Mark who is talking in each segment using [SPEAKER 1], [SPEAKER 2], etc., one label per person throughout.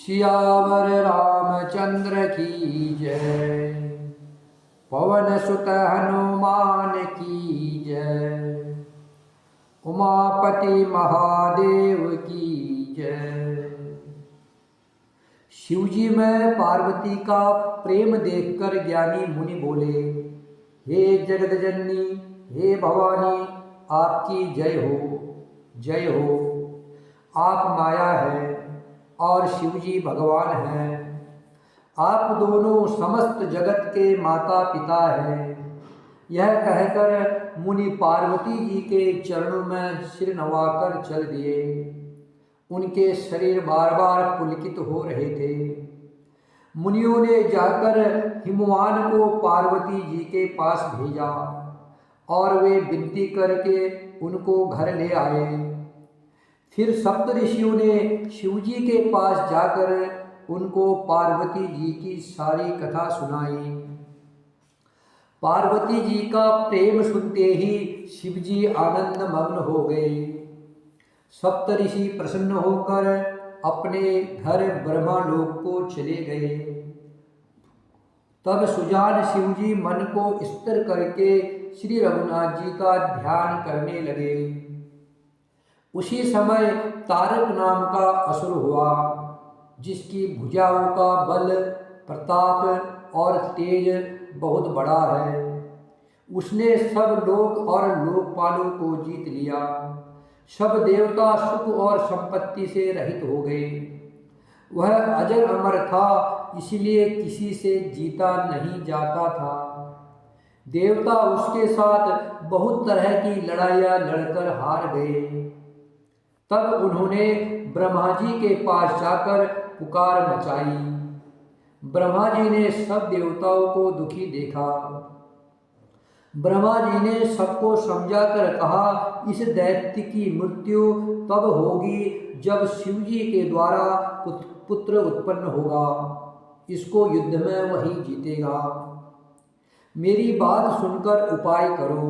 [SPEAKER 1] सियावर रामचंद्र की जय। पवन सुत हनुमान की जय। उमापति महादेव की जय। शिवजी में पार्वती का प्रेम देखकर ज्ञानी मुनि बोले, हे जगत जननी, हे भवानी, आपकी जय हो, जय हो। आप माया है और शिवजी भगवान हैं। आप दोनों समस्त जगत के माता पिता हैं। यह कहकर मुनि पार्वती जी के चरणों में सिर नवाकर चल दिए। उनके शरीर बार बार पुलकित हो रहे थे। मुनियों ने जाकर हिमवान को पार्वती जी के पास भेजा और वे विनती करके उनको घर ले आए। फिर सप्त ऋषियों ने शिवजी के पास जाकर उनको पार्वती जी की सारी कथा सुनाई। पार्वती जी का प्रेम सुनते ही शिवजी आनंद मग्न हो गए। सप्त ऋषि प्रसन्न होकर अपने घर ब्रह्मालोक को चले गए। तब सुजान शिवजी मन को स्थिर करके श्री रघुनाथ जी का ध्यान करने लगे। उसी समय तारक नाम का असुर हुआ, जिसकी भुजाओं का बल, प्रताप और तेज बहुत बड़ा है। उसने सब लोक और लोकपालों को जीत लिया। सब देवता सुख और संपत्ति से रहित हो गए। वह अजर अमर था, इसलिए किसी से जीता नहीं जाता था। देवता उसके साथ बहुत तरह की लड़ाइयाँ लड़कर हार गए। तब उन्होंने ब्रह्मा जी के पास जाकर पुकार मचाई। ब्रह्मा जी ने सब देवताओं को दुखी देखा। ब्रह्मा जी ने सबको समझाकर कहा, इस दैत्य की मृत्यु तब होगी जब शिवजी के द्वारा पुत्र उत्पन्न होगा। इसको युद्ध में वही जीतेगा। मेरी बात सुनकर उपाय करो।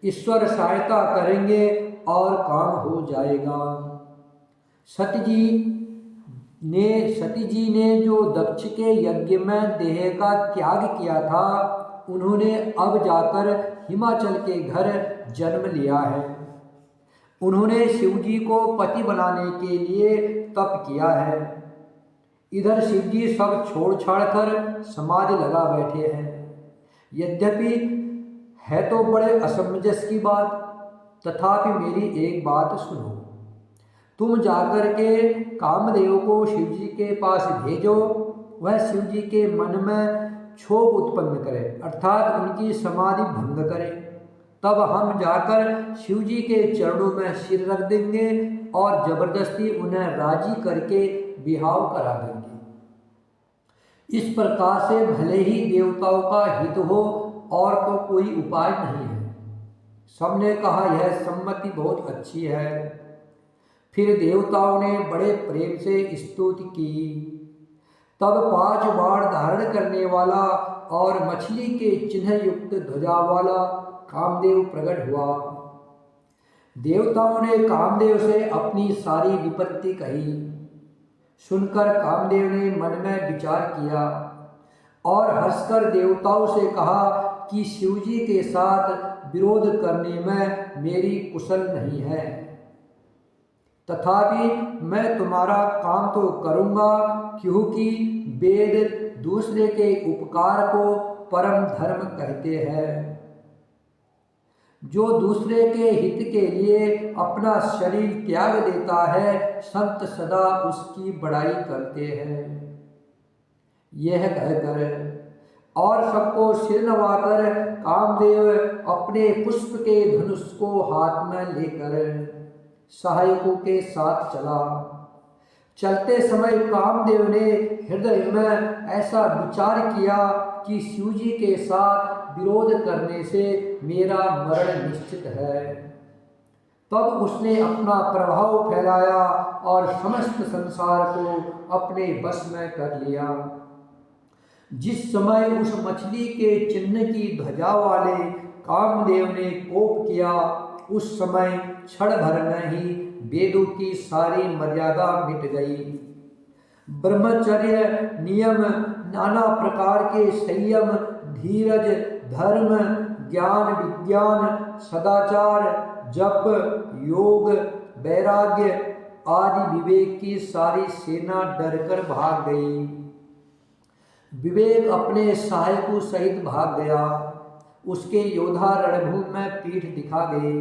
[SPEAKER 1] ईश्वर सहायता करेंगे और काम हो जाएगा। सती जी ने जो दक्ष के यज्ञ में देह का त्याग किया था, उन्होंने अब जाकर हिमाचल के घर जन्म लिया है। उन्होंने शिवजी को पति बनाने के लिए तप किया है। इधर शिवजी सब छोड़ छाड़ कर समाधि लगा बैठे हैं। यद्यपि है तो बड़े असमंजस की बात, तथापि मेरी एक बात सुनो। तुम जाकर के कामदेव को शिवजी के पास भेजो। वह शिवजी के मन में क्षोभ उत्पन्न करे, अर्थात उनकी समाधि भंग करे। तब हम जाकर शिवजी के चरणों में सिर रख देंगे और जबरदस्ती उन्हें राजी करके विवाह करा देंगे। इस प्रकार से भले ही देवताओं का हित हो और तो कोई उपाय नहीं है। सबने कहा, यह सम्मति बहुत अच्छी है। फिर देवताओं ने बड़े प्रेम से स्तुति की। तब 5 बाण धारण करने वाला और मछली के चिन्ह युक्त ध्वजा वाला कामदेव प्रकट हुआ। देवताओं ने कामदेव से अपनी सारी विपत्ति कही। सुनकर कामदेव ने मन में विचार किया और हंसकर देवताओं से कहा कि शिवजी के साथ विरोध करने में मेरी कुशल नहीं है, तथापि मैं तुम्हारा काम तो करूँगा, क्योंकि वेद दूसरे के उपकार को परम धर्म कहते हैं। जो दूसरे के हित के लिए अपना शरीर त्याग देता है, संत सदा उसकी बड़ाई करते हैं। यह कहकर और सबको सिर नवाकर कामदेव अपने पुष्प के धनुष को हाथ में लेकर सहायकों के साथ चला। चलते समय कामदेव ने हृदय में ऐसा विचार किया कि शिवजी के साथ विरोध करने से मेरा मरण निश्चित है। तब उसने अपना प्रभाव फैलाया और समस्त संसार को अपने बस में कर लिया। जिस समय उस मछली के चिन्ह की ध्वजा वाले कामदेव ने कोप किया, उस समय क्षण भर में ही वेदों की सारी मर्यादा मिट गई। ब्रह्मचर्य नियम, नाना प्रकार के संयम, धीरज, धर्म, ज्ञान विज्ञान, सदाचार, जप, योग, वैराग्य आदि विवेक की सारी सेना डरकर भाग गई। विवेक अपने सहायकों सहित भाग गया। उसके योद्धा रणभूमि में पीठ दिखा गए।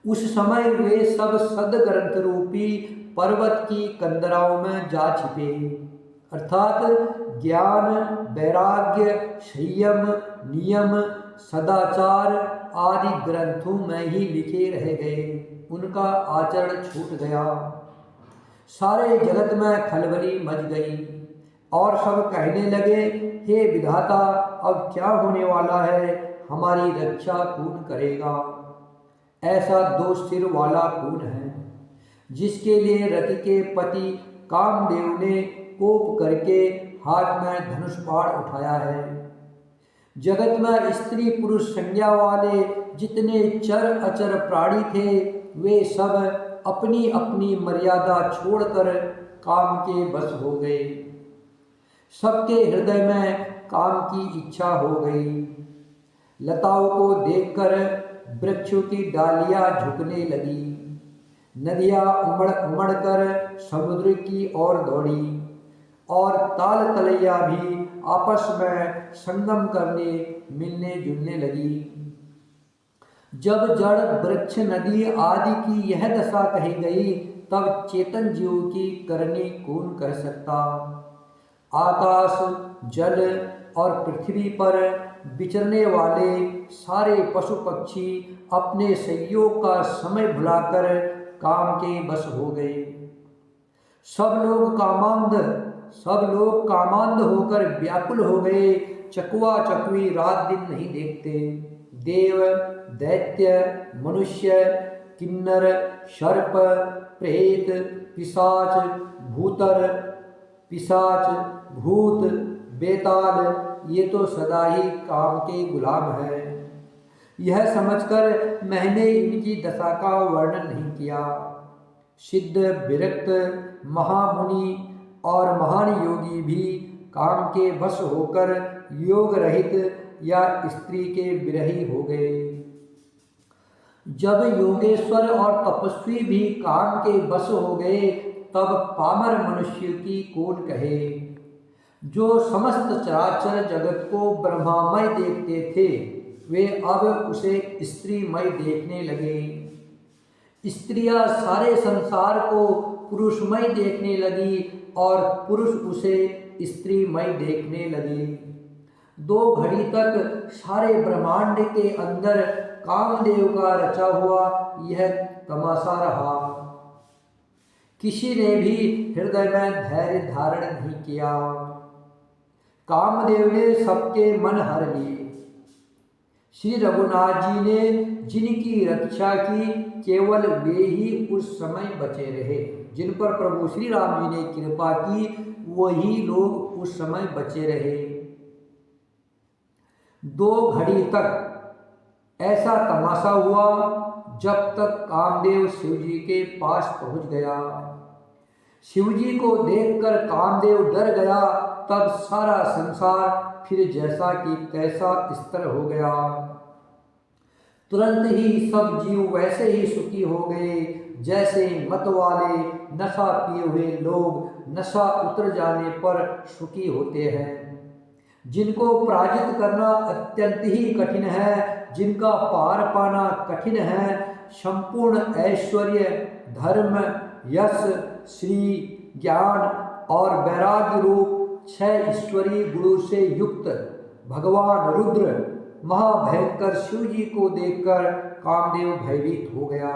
[SPEAKER 1] उस समय वे सब सदग्रंथ रूपी पर्वत की कंदराओं में जा छिपे, अर्थात ज्ञान, वैराग्य, संयम, नियम, सदाचार आदि ग्रंथों में ही लिखे रह गए। उनका आचरण छूट गया। सारे जगत में खलबली मच गई और सब कहने लगे, हे विधाता, अब क्या होने वाला है? हमारी रक्षा कौन करेगा? ऐसा दो सिर वाला कौन है जिसके लिए रति के पति कामदेव ने कोप करके हाथ में धनुष बाण उठाया है? जगत में स्त्री पुरुष संज्ञा वाले जितने चर अचर प्राणी थे, वे सब अपनी अपनी मर्यादा छोड़कर काम के बस हो गए। सबके हृदय में काम की इच्छा हो गई। लताओं को देखकर वृक्षों की डालियां झुकने लगी। नदियां उमड़ उमड़ कर समुद्र की ओर दौड़ी और ताल तलैया भी आपस में संगम करने मिलने जुलने लगी। जब जड़ वृक्ष नदी आदि की यह दशा कही गई, तब चेतन जीव की करनी कौन कह सकता? आकाश, जल और पृथ्वी पर विचरने वाले सारे पशु पक्षी अपने संयोग का समय भुलाकर काम के बस हो गए। सब लोग कामांध होकर व्याकुल हो गए। चकवा चकवी रात दिन नहीं देखते। देव, दैत्य, मनुष्य, किन्नर, सर्प, प्रेत, पिशाच, भूत, बेताल, ये तो सदा ही काम के गुलाम है। यह समझकर मैंने इनकी दशा का वर्णन नहीं किया। सिद्ध, विरक्त, महामुनि और महान योगी भी काम के वश होकर योग रहित या स्त्री के विरही हो गए। जब योगेश्वर और तपस्वी भी काम के वश हो गए, तब पामर मनुष्य की कौन कहे? जो समस्त चराचर जगत को ब्रह्मामय देखते थे, वे अब उसे स्त्रीमय देखने लगे। स्त्रियां सारे संसार को पुरुषमय देखने लगी और पुरुष उसे स्त्रीमय देखने लगे। 2 घड़ी तक सारे ब्रह्मांड के अंदर कामदेव का रचा हुआ यह तमाशा रहा। किसी ने भी हृदय में धैर्य धारण नहीं किया। कामदेव ने सबके मन हर लिए। श्री रघुनाथ जी ने जिनकी रक्षा की, केवल वे ही उस समय बचे रहे। जिन पर प्रभु श्री राम जी ने कृपा की, वही लोग उस समय बचे रहे। 2 घड़ी तक ऐसा तमाशा हुआ जब तक कामदेव शिव जी के पास पहुंच गया। शिव जी को देखकर कामदेव डर गया। तब सारा संसार फिर जैसा कि तैसा स्थिर हो गया। तुरंत ही सब जीव वैसे ही सुखी हो गए जैसे मत वाले नशा पिए हुए लोग नशा उतर जाने पर सुखी होते हैं। जिनको पराजित करना अत्यंत ही कठिन है, जिनका पार पाना कठिन है, संपूर्ण ऐश्वर्य, धर्म, यश, श्री, ज्ञान और वैराग्य रूप 6 ईश्वरीय गुणों से युक्त भगवान रुद्र महाभयंकर शिव जी को देखकर कामदेव भयभीत हो गया।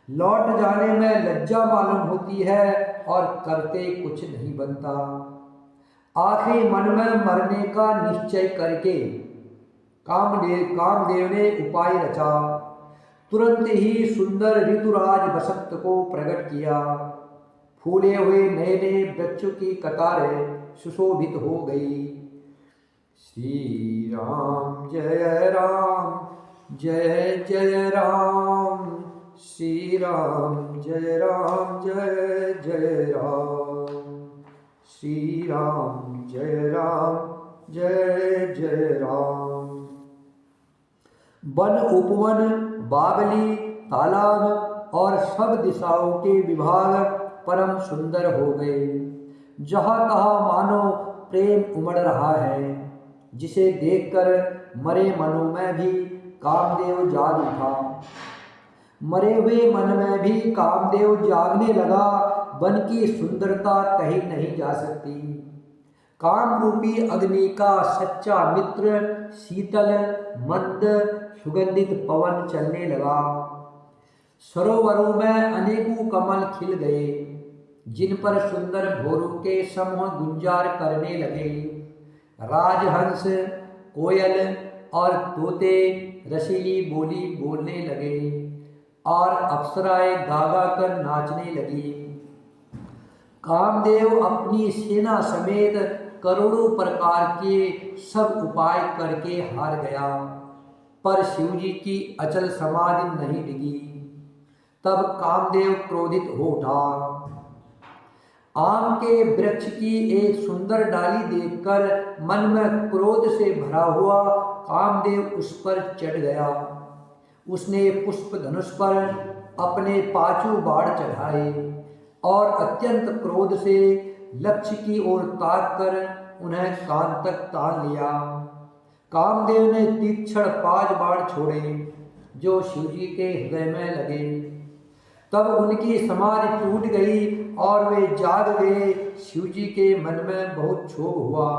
[SPEAKER 1] लौट जाने में लज्जा मालूम होती है और करते कुछ नहीं बनता। आखिरी मन में मरने का निश्चय करके कामदेव ने उपाय रचा। तुरंत ही सुंदर ऋतुराज बसंत को प्रकट किया। फूले हुए नए नए वृक्षों की कतारें सुशोभित हो गई। श्री राम जय राम जय जय राम, श्री राम जय जय राम। श्री राम जय जय राम। वन उपवन, बावली, तालाब और सब दिशाओं के विभाग परम सुंदर हो गए। जहाँ तहाँ मानो प्रेम उमड़ रहा है, जिसे देखकर मरे मनों में भी कामदेव जाग उठा। मरे हुए मन में भी कामदेव जागने लगा। वन की सुंदरता कही नहीं जा सकती। काम रूपी अग्नि का सच्चा मित्र शीतल मंद सुगंधित पवन चलने लगा। सरोवरों में अनेकों कमल खिल गए, जिन पर सुंदर भोरों के समूह गुंजार करने लगे। राजहंस, कोयल और तोते रसीली बोली बोलने लगे और अप्सराएं गा गा कर नाचने लगी। कामदेव अपनी सेना समेत करोड़ों प्रकार के सब उपाय करके हार गया, पर शिवजी की अचल समाधि नहीं डिगी। तब कामदेव क्रोधित हो उठा। आम के वृक्ष की एक सुंदर डाली देखकर मन में क्रोध से भरा हुआ कामदेव उस पर चढ़ गया। उसने पुष्प धनुष पर अपने 5 बाण चढ़ाए और अत्यंत क्रोध से लक्ष्य की ओर ताक कर उन्हें कान तक तान लिया। कामदेव ने तीक्ष्ण 5 बाण छोड़े जो शिवजी के हृदय में लगे। तब उनकी समाधि टूट गई और वे जाग गए। शिवजी के मन में बहुत क्षोभ हुआ।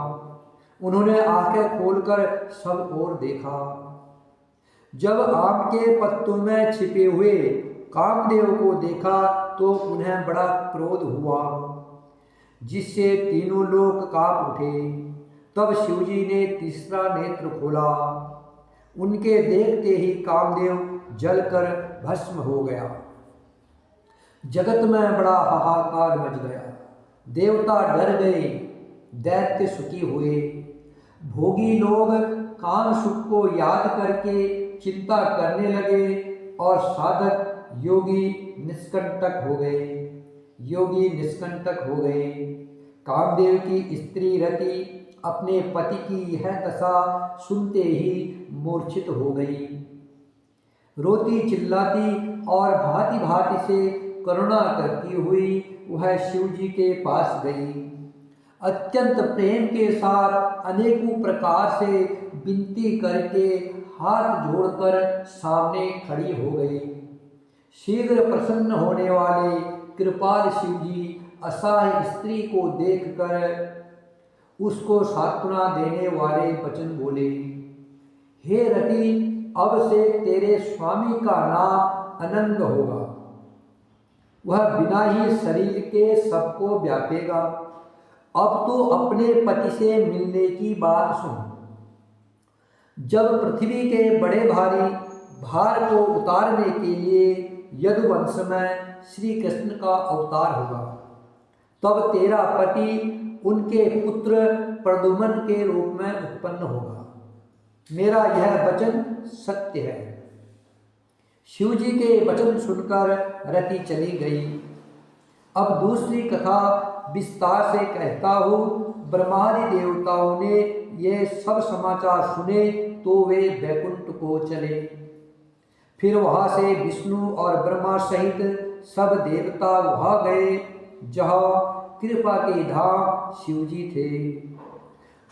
[SPEAKER 1] उन्होंने आंखें खोलकर सब ओर देखा। जब आम के पत्तों में छिपे हुए कामदेव को देखा तो उन्हें बड़ा क्रोध हुआ, जिससे तीनों लोक कांप उठे। तब शिवजी ने तीसरा नेत्र खोला। उनके देखते ही कामदेव जलकर भस्म हो गया। जगत में बड़ा हाहाकार मच गया। देवता डर गए, दैत्य सुखी हुए। भोगी लोग काम सुख को याद करके चिंता करने लगे और साधक योगी निष्कंटक हो गए। कामदेव की स्त्री रति अपने पति की यह दशा सुनते ही मूर्छित हो गई। रोती चिल्लाती और भांति भांति से करुणा करती हुई वह शिवजी के पास गई। अत्यंत प्रेम के साथ अनेकों प्रकार से विनती करके हाथ जोड़कर सामने खड़ी हो गई। शीघ्र प्रसन्न होने वाले कृपाल शिवजी असहाय स्त्री को देखकर उसको सांत्वना देने वाले वचन बोले। हे रति, अब से तेरे स्वामी का नाम आनंद होगा। वह बिना ही शरीर के सबको व्यापेगा। अब तो अपने पति से मिलने की बात सुन। जब पृथ्वी के बड़े भारी भार को उतारने के लिए यदुवंश में श्री कृष्ण का अवतार होगा, तब तेरा पति उनके पुत्र प्रद्युम्न के रूप में उत्पन्न होगा। मेरा यह वचन सत्य है। शिवजी के वचन सुनकर रति चली गई। अब दूसरी कथा विस्तार से कहता हूँ। ब्रह्मादि देवताओं ने ये सब समाचार सुने तो वे वैकुंठ को चले। फिर वहाँ से विष्णु और ब्रह्मा सहित सब देवता वहाँ गए जहाँ कृपा के धाम शिवजी थे।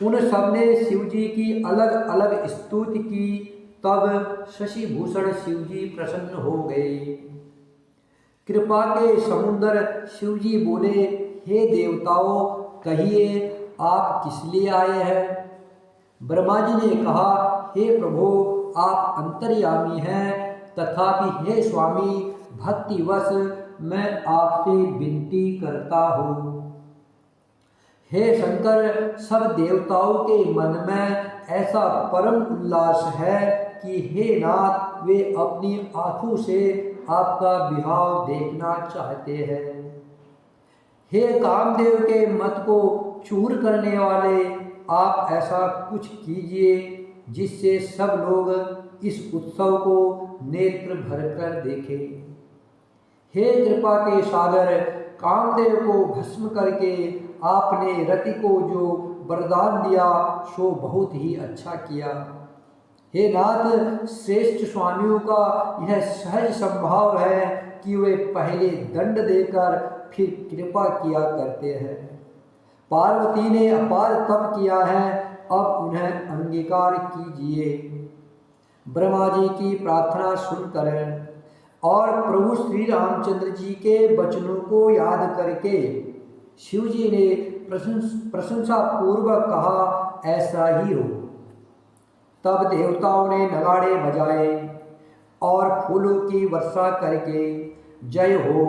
[SPEAKER 1] उन सब ने शिवजी की अलग अलग स्तुति की। तब शशिभूषण शिवजी प्रसन्न हो गए। कृपा के समुद्र शिवजी बोले, हे देवताओं, कहिए आप किस लिए आए हैं? ब्रह्मा जी ने कहा, हे प्रभु, आप अंतर्यामी हैं, तथापि हे स्वामी, भक्तिवश मैं आपसे विनती करता हूँ। हे शंकर, सब देवताओं के मन में ऐसा परम उल्लास है कि हे नाथ, वे अपनी आंखों से आपका विहाव देखना चाहते हैं। हे कामदेव के मत को चूर करने वाले, आप ऐसा कुछ कीजिए जिससे सब लोग इस उत्सव को नेत्र भर कर देखें। हे कृपा के सागर, कामदेव को भस्म करके आपने रति को जो वरदान दिया सो बहुत ही अच्छा किया। हे नाथ, श्रेष्ठ स्वामियों का यह सहज स्वभाव है कि वे पहले दंड देकर फिर कृपा किया करते हैं। पार्वती ने अपार तप किया है, अब उन्हें अंगीकार कीजिए। ब्रह्मा जी की प्रार्थना सुनकर और प्रभु श्री रामचंद्र जी के वचनों को याद करके शिव जी ने प्रशंसा पूर्वक कहा, ऐसा ही हो। तब देवताओं ने नगाड़े बजाए और फूलों की वर्षा करके जय हो,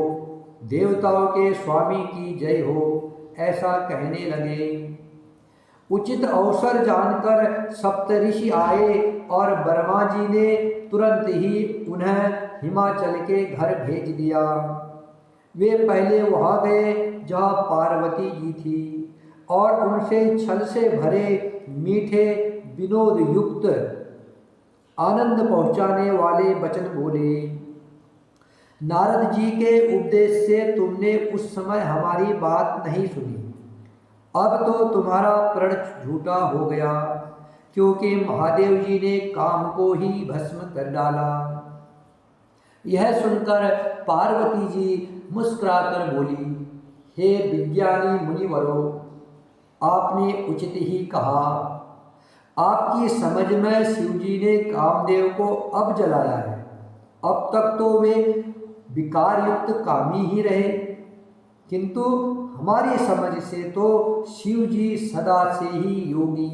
[SPEAKER 1] देवताओं के स्वामी की जय हो, ऐसा कहने लगे। उचित अवसर जानकर सप्तऋषि आए और ब्रह्मा जी ने तुरंत ही उन्हें हिमाचल के घर भेज दिया। वे पहले वहाँ गए जहाँ पार्वती जी थी और उनसे छल से भरे मीठे विनोद युक्त आनंद पहुँचाने वाले वचन बोले। नारद जी के उपदेश से तुमने उस समय हमारी बात नहीं सुनी, अब तो तुम्हारा प्रण झूठा हो गया, क्योंकि महादेव जी ने काम को ही भस्म कर डाला। यह सुनकर पार्वती जी मुस्कुराकर बोली, हे विज्ञानी मुनिवरों, आपने उचित ही कहा। आपकी समझ में शिव जी ने कामदेव को अब जलाया है। अब तक तो वे विकार युक्त कामी ही रहे, किंतु हमारी समझ से तो शिव जी सदा से ही योगी,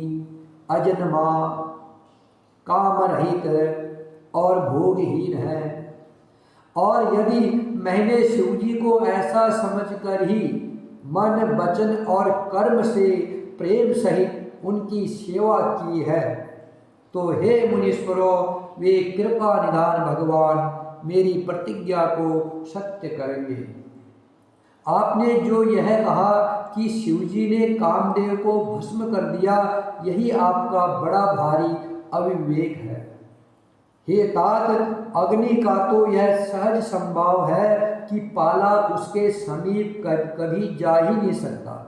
[SPEAKER 1] अजन्मा, काम रहित और भोगहीन है। और यदि मैंने शिव जी को ऐसा समझकर ही मन, वचन और कर्म से प्रेम सहित उनकी सेवा की है, तो हे मुनीश्वरों, वे कृपा निधान भगवान मेरी प्रतिज्ञा को सत्य करेंगे। आपने जो यह कहा कि शिव जी ने कामदेव को भस्म कर दिया, यही आपका बड़ा भारी अविवेक है। हे तात, अग्नि का तो यह सहज संभव है कि पाला उसके समीप कभी जा ही नहीं सकता,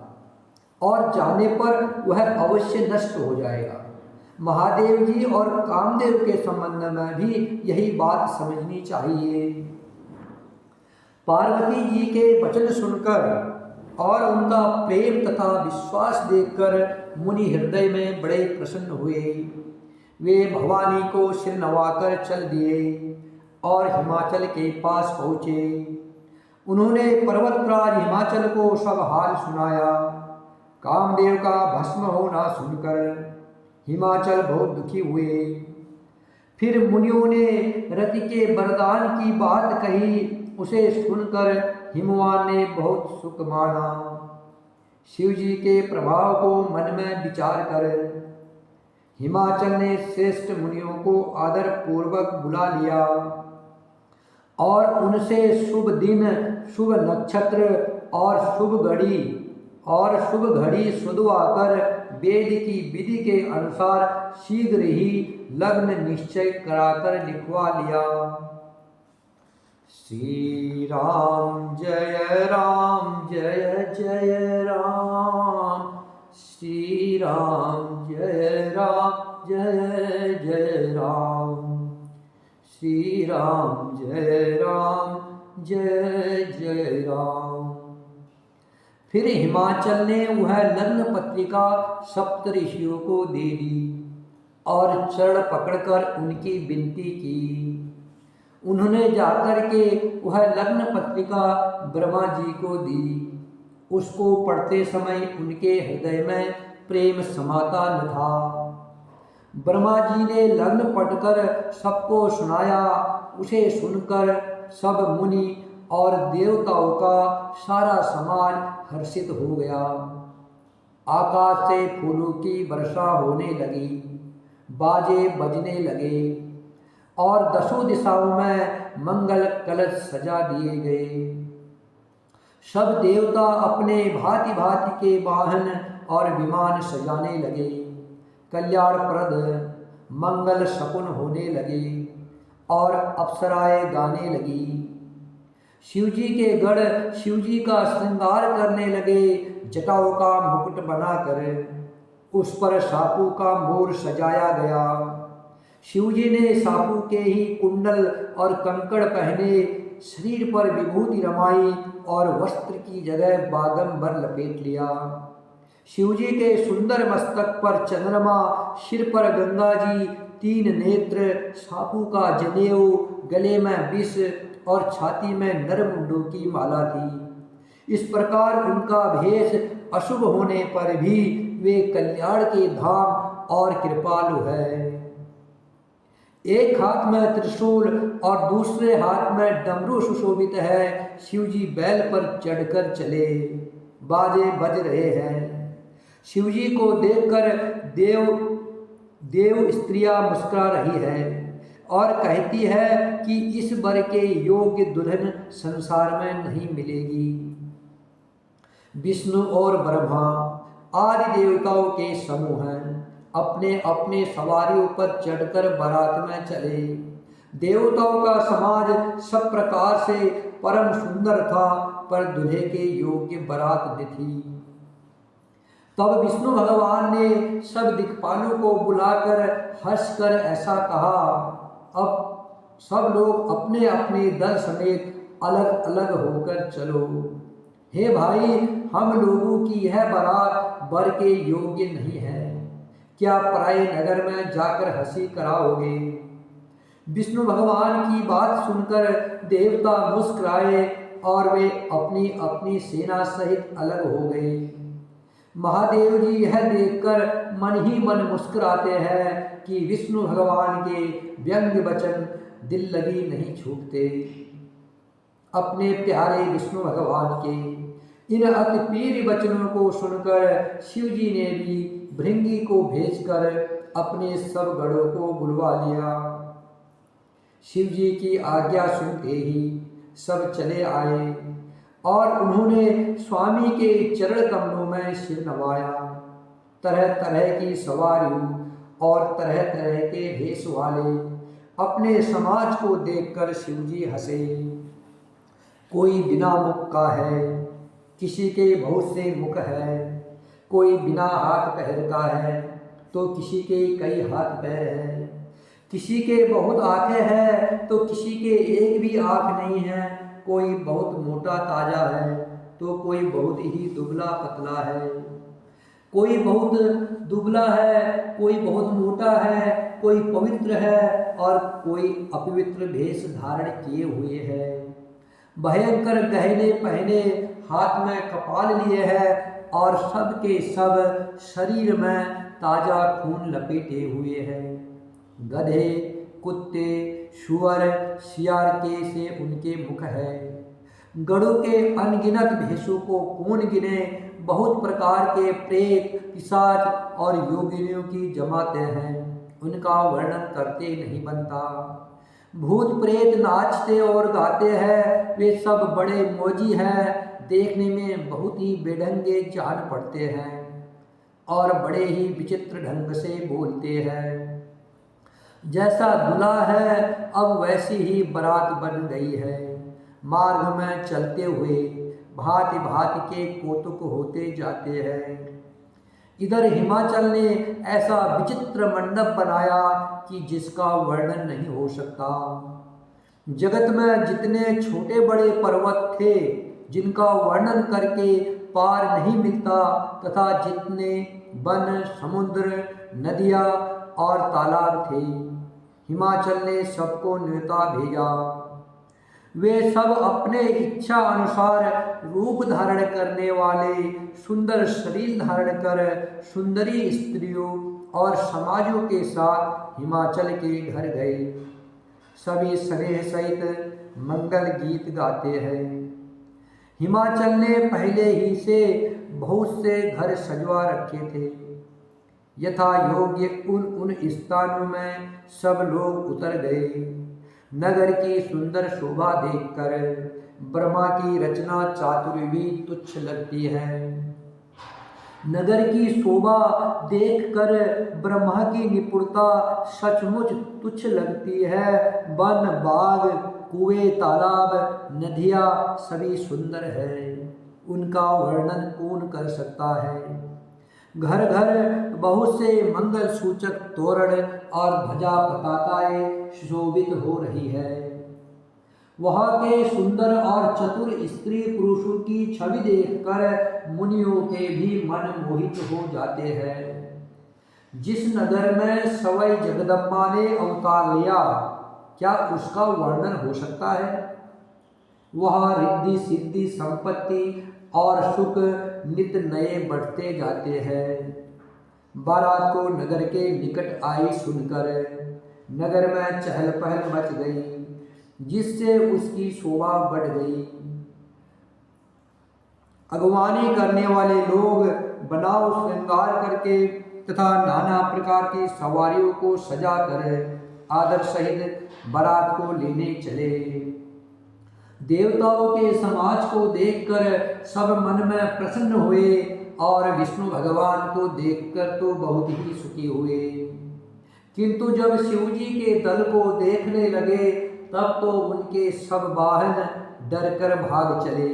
[SPEAKER 1] और जाने पर वह अवश्य नष्ट हो जाएगा। महादेव जी और कामदेव के संबंध में भी यही बात समझनी चाहिए। पार्वती जी के वचन सुनकर और उनका प्रेम तथा विश्वास देखकर मुनि हृदय में बड़े प्रसन्न हुए। वे भवानी को सिर नवाकर चल दिए और हिमाचल के पास पहुँचे। उन्होंने पर्वतराज हिमाचल को सब हाल सुनाया। कामदेव का भस्म होना सुनकर हिमाचल बहुत दुखी हुए। फिर मुनियों ने रति के वरदान की बात कही, उसे सुनकर हिमवान ने बहुत सुख माना। शिव जी के प्रभाव को मन में विचार कर हिमाचल ने श्रेष्ठ मुनियों को आदर पूर्वक बुला लिया और उनसे शुभ दिन, शुभ नक्षत्र और शुभ घड़ी सुधवाकर वेद की विधि के अनुसार शीघ्र ही लग्न निश्चय कराकर लिखवा लिया। श्री राम जय जय राम, श्री राम जय जय राम, श्री राम जय जय राम। फिर हिमाचल ने वह लग्न पत्रिका सप्तऋषियों को दे दी और चरण पकड़कर उनकी विनती की। उन्होंने जाकर के वह लग्न पत्रिका ब्रह्मा जी को दी। उसको पढ़ते समय उनके हृदय में प्रेम समाता न था। ब्रह्मा जी ने लग्न पढ़कर सबको सुनाया। उसे सुनकर सब मुनि और देवताओं का सारा समाज हर्षित हो गया। आकाश से फूलों की वर्षा होने लगी, बाजे बजने लगे और दसों दिशाओं में मंगल कलश सजा दिए गए। सब देवता अपने भांति भांति के वाहन और विमान सजाने लगे। कल्याणप्रद मंगल शकुन होने लगे और अप्सराएं गाने लगी। शिवजी के गढ़ शिवजी का श्रृंगार करने लगे। जटाओं का मुकुट बनाकर उस पर सापू का मोर सजाया गया। शिवजी ने सापू के ही कुंडल और कंकड़ पहने, शरीर पर विभूति रमाई और वस्त्र की जगह बागंबर लपेट लिया। शिवजी के सुंदर मस्तक पर चंद्रमा, सिर पर गंगा जी, 3 नेत्र, सापू का जनेऊ, गले में विष और छाती में नरमुंडों की माला थी। इस प्रकार उनका भेष अशुभ होने पर भी वे कल्याण के धाम और कृपालु है। एक हाथ में त्रिशूल और दूसरे हाथ में डमरू सुशोभित है। शिवजी बैल पर चढ़कर चले, बाजे बज रहे हैं। शिवजी को देखकर देव स्त्रियां मुस्कुरा रही है और कहती है कि इस वर के योग्य दुल्हन संसार में नहीं मिलेगी। विष्णु और ब्रह्मा आदि देवताओं के समूह हैं, अपने अपने सवारियों पर चढ़कर बारात में चले। देवताओं का समाज सब प्रकार से परम सुंदर था, पर दूल्हे के योग्य बारात न थी। तब विष्णु भगवान ने सब दिक्पालों को बुलाकर हंसकर ऐसा कहा, अब सब लोग अपने अपने दल समेत अलग अलग होकर चलो। हे भाई, हम लोगों की यह बारात वर के योग्य नहीं है, क्या पराये नगर में जाकर हंसी कराओगे? विष्णु भगवान की बात सुनकर देवता मुस्कुराए और वे अपनी अपनी सेना सहित अलग हो गए। महादेव जी यह देखकर मन ही मन मुस्कुराते हैं कि विष्णु भगवान के व्यंग्य वचन दिल लगी नहीं छूटते। अपने प्यारे विष्णु भगवान के इन अति प्रिय वचनों को सुनकर शिवजी ने भी भृंगी को भेजकर अपने सब गढ़ों को बुलवा लिया। शिवजी की आज्ञा सुनते ही सब चले आए और उन्होंने स्वामी के चरण कमलों में सिर नवाया। तरह तरह की सवारियों और तरह तरह के भेष वाले अपने समाज को देखकर शिवजी हंसे। कोई बिना मुख का है, किसी के बहुत से मुख है, कोई बिना हाथ पैर का है तो किसी के कई हाथ पैर हैं, किसी के बहुत आंखें हैं तो किसी के एक भी आंख नहीं है, कोई बहुत मोटा ताजा है तो कोई बहुत ही दुबला पतला है, कोई बहुत दुबला है, कोई बहुत मोटा है, कोई पवित्र है और कोई अपवित्र भेष धारण किए हुए है। भयंकर गहने पहने, हाथ में कपाल लिए है और सब के सब शरीर में ताजा खून लपेटे हुए हैं। गधे, कुत्ते, शुअर, सियार के से उनके मुख है। गढ़ों के अनगिनत भेषों को कौन गिने, बहुत प्रकार के प्रेत, पिशाच और योगिनियों की जमाते हैं, उनका वर्णन करते नहीं बनता। भूत प्रेत नाचते और गाते हैं, वे सब बड़े मौजी हैं, देखने में बहुत ही बेढंगे जान पड़ते हैं और बड़े ही विचित्र ढंग से बोलते हैं। जैसा दूल्हा है अब वैसी ही बारात बन गई है। मार्ग में चलते हुए भांति भांति के कौतुक होते जाते हैं। इधर हिमाचल ने ऐसा विचित्र मंडप बनाया कि जिसका वर्णन नहीं हो सकता। जगत में जितने छोटे बड़े पर्वत थे जिनका वर्णन करके पार नहीं मिलता, तथा जितने वन, समुद्र, नदियाँ और तालाब थे, हिमाचल ने सबको न्योता भेजा। वे सब अपने इच्छा अनुसार रूप धारण करने वाले, सुंदर शरीर धारण कर सुंदरी स्त्रियों और समाजों के साथ हिमाचल के घर गए। सभी स्नेह सहित मंगल गीत गाते हैं। हिमाचल ने पहले ही से बहुत से घर सजवा रखे थे। यथा योग्य उन स्थानों में सब लोग उतर गए। नगर की सुंदर शोभा देखकर ब्रह्मा की रचना चातुर्य भी तुच्छ लगती है। नगर की शोभा देखकर ब्रह्मा की निपुणता सचमुच तुच्छ लगती है। वन, बाग कुएं, तालाब, नदियाँ सभी सुंदर है, उनका वर्णन कौन कर सकता है। घर घर बहुत से मंगल सूचक तोरण और ध्वजा पताकाएं सुशोभित हो रही है। वहाँ के सुंदर और चतुर स्त्री पुरुषों की छवि देखकर मुनियों के भी मन मोहित हो जाते हैं। जिस नगर में सवई जगदम्बा ने अवतार लिया, क्या उसका वर्णन हो सकता है। वहाँ रिद्धि सिद्धि संपत्ति और सुख नित नए बढ़ते जाते हैं। बारात को नगर के निकट आई सुनकर नगर में चहल पहल मच गई, जिससे उसकी शोभा बढ़ गई। अगवानी करने वाले लोग बनाव श्रृंगार करके तथा नाना प्रकार की सवारियों को सजा कर आदर सहित बारात को लेने चले। देवताओं के समाज को देखकर सब मन में प्रसन्न हुए और विष्णु भगवान को देखकर तो बहुत ही सुखी हुए। किंतु जब शिवजी के दल को देखने लगे तब तो उनके सब वाहन डरकर भाग चले।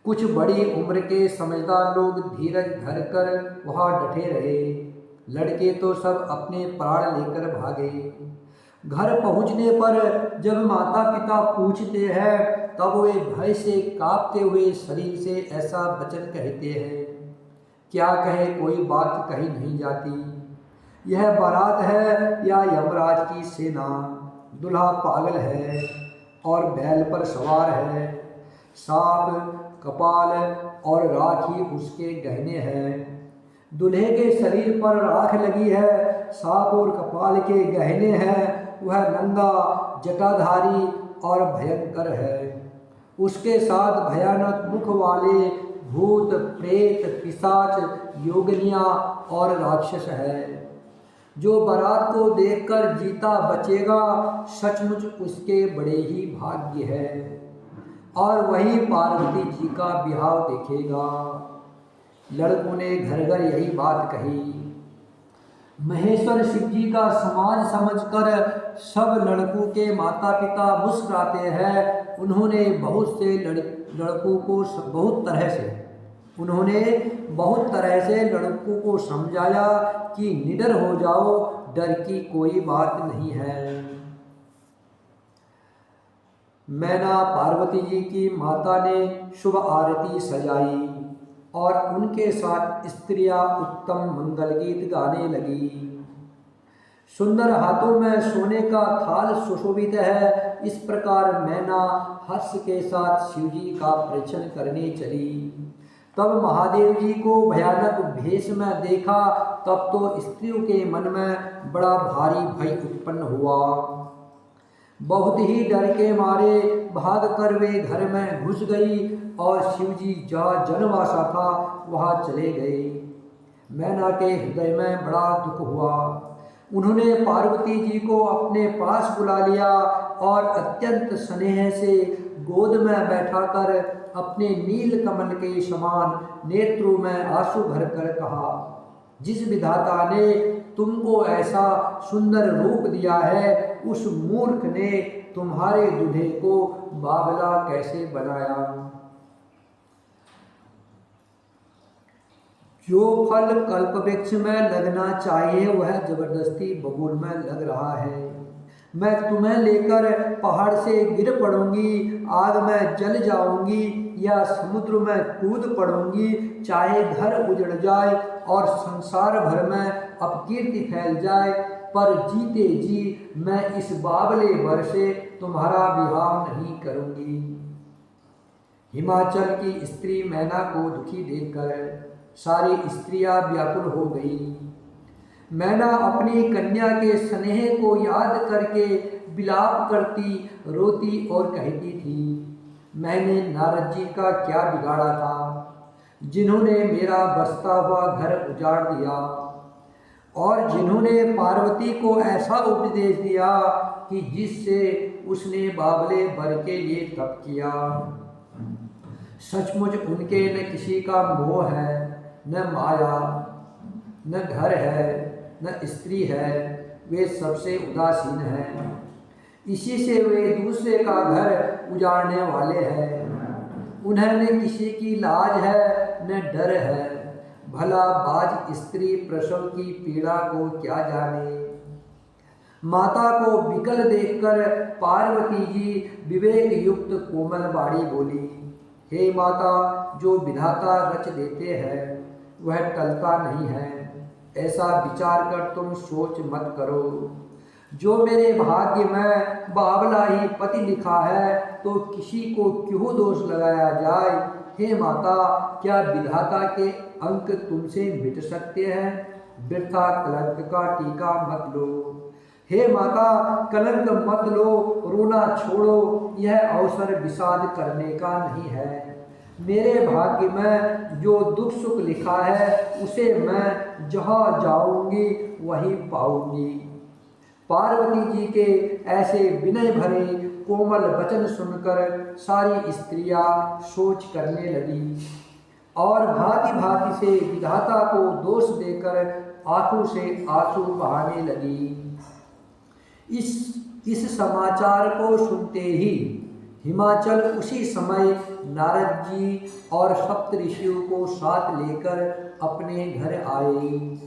[SPEAKER 1] कुछ बड़ी उम्र के समझदार लोग धीरज धरकर वहां डटे रहे। लड़के तो सब अपने प्राण लेकर भागे। घर पहुंचने पर जब माता पिता पूछते हैं तब वे भय से कांपते हुए शरीर से ऐसा वचन कहते हैं, क्या कहे कोई बात कही नहीं जाती। यह बारात है या यमराज की सेना। दूल्हा पागल है और बैल पर सवार है। सांप, कपाल और राख ही उसके गहने हैं। दूल्हे के शरीर पर राख लगी है, सांप और कपाल के गहने हैं। वह नंगा, जटाधारी और भयंकर है। उसके साथ भयानक मुख वाले भूत, प्रेत, पिशाच, योगिनियाँ और राक्षस है। जो बारात को देखकर जीता बचेगा सचमुच उसके बड़े ही भाग्य है, और वही पार्वती जी का बिहाव देखेगा। लड़कों ने घर घर यही बात कही। महेश्वर शिव जी का समाज समझकर सब लड़कों के माता पिता मुस्कुराते हैं। उन्होंने बहुत लड़कों को बहुत तरह से लड़कों को समझाया कि निडर हो जाओ, डर की कोई बात नहीं है। मैना पार्वती जी की माता ने शुभ आरती सजाई और उनके साथ स्त्रियां उत्तम मंगल गीत गाने लगी। सुंदर हाथों में सोने का थाल सुशोभित है। इस प्रकार मैना हर्ष के साथ शिवजी का परीक्षण करने चली। तब महादेव जी को भयानक भेष में देखा, तब तो स्त्रियों के मन में बड़ा भारी भय उत्पन्न हुआ। बहुत ही डर के मारे भाग कर वे घर में घुस गई और शिवजी जहाँ जनवासा था वहाँ चले गए। मैना के हृदय में बड़ा दुख हुआ। उन्होंने पार्वती जी को अपने पास बुला लिया और अत्यंत स्नेह से गोद में बैठाकर अपने नील कमल के समान नेत्रों में आंसू भरकर कहा, जिस विधाता ने तुमको ऐसा सुंदर रूप दिया है, उस मूर्ख ने तुम्हारे दूल्हे को बावला कैसे बनाया। जो फल कल्प वृक्ष में लगना चाहिए वह जबरदस्ती बबूल में लग रहा है। मैं तुम्हें लेकर पहाड़ से गिर पड़ूंगी, आग में जल जाऊंगी या समुद्र में कूद पड़ूंगी। चाहे घर उजड़ जाए और संसार भर में अपकीर्ति फैल जाए, पर जीते जी मैं इस बावले वर से तुम्हारा विवाह नहीं करूंगी। हिमाचल की स्त्री मैना को दुखी देखकर सारी स्त्रियां व्याकुल हो गई। मैना अपनी कन्या के स्नेह को याद करके विलाप करती, रोती और कहती थी, मैंने नारद जी का क्या बिगाड़ा था, जिन्होंने मेरा बसता हुआ घर उजाड़ दिया और जिन्होंने पार्वती को ऐसा उपदेश दिया कि जिससे उसने बावले वर के लिए तप किया। सचमुच उनके न किसी का मोह है, न माया, न घर है, न स्त्री है। वे सबसे उदासीन हैं। इसी से वे दूसरे का घर उजाड़ने वाले हैं। उन्हें न किसी की लाज है न डर है। भला बाज स्त्री प्रसव की पीड़ा को क्या जाने। माता को विकल देखकर पार्वती जी विवेक युक्त कोमल बाड़ी बोली, हे माता, जो विधाता रच देते हैं वह टलता नहीं है। ऐसा विचार कर तुम सोच मत करो। जो मेरे भाग्य में बावला ही पति लिखा है तो किसी को क्यों दोष लगाया जाए। हे माता, क्या विधाता के अंक तुमसे मिट सकते हैं। वृथा कलंक का टीका मत लो। हे माता, कलंक मत लो, रोना छोड़ो। यह अवसर विषाद करने का नहीं है। मेरे भाग्य में जो दुख सुख लिखा है उसे मैं जहाँ जाऊंगी वहीं पाऊंगी। पार्वती जी के ऐसे विनय भरे कोमल वचन सुनकर सारी स्त्रियां सोच करने लगी और भांति भांति से विधाता को दोष देकर आंखों से आंसू बहाने लगी। इस समाचार को सुनते ही हिमाचल उसी समय नारद जी और सप्त ऋषियों को साथ लेकर अपने घर आए।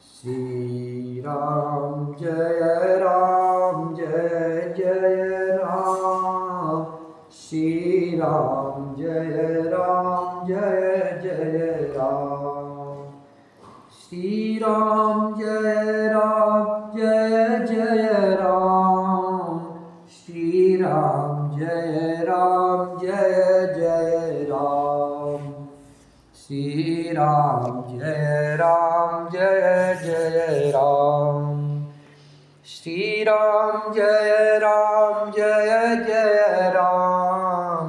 [SPEAKER 1] श्री राम जय राम जय जय राम। श्री राम जय राम जय जय राम। श्री राम जय जय राम। श्री राम जय जय राम। श्री राम जय जय राम। श्री राम जय जय राम।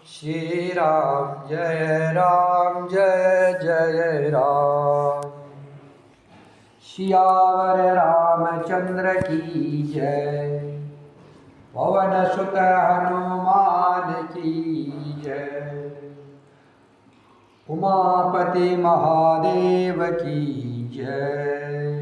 [SPEAKER 1] श्री राम जय जय राम। सियावर रामचंद्र की जय। पवन सुत हनुमान की जय। उमापति महादेव की जय।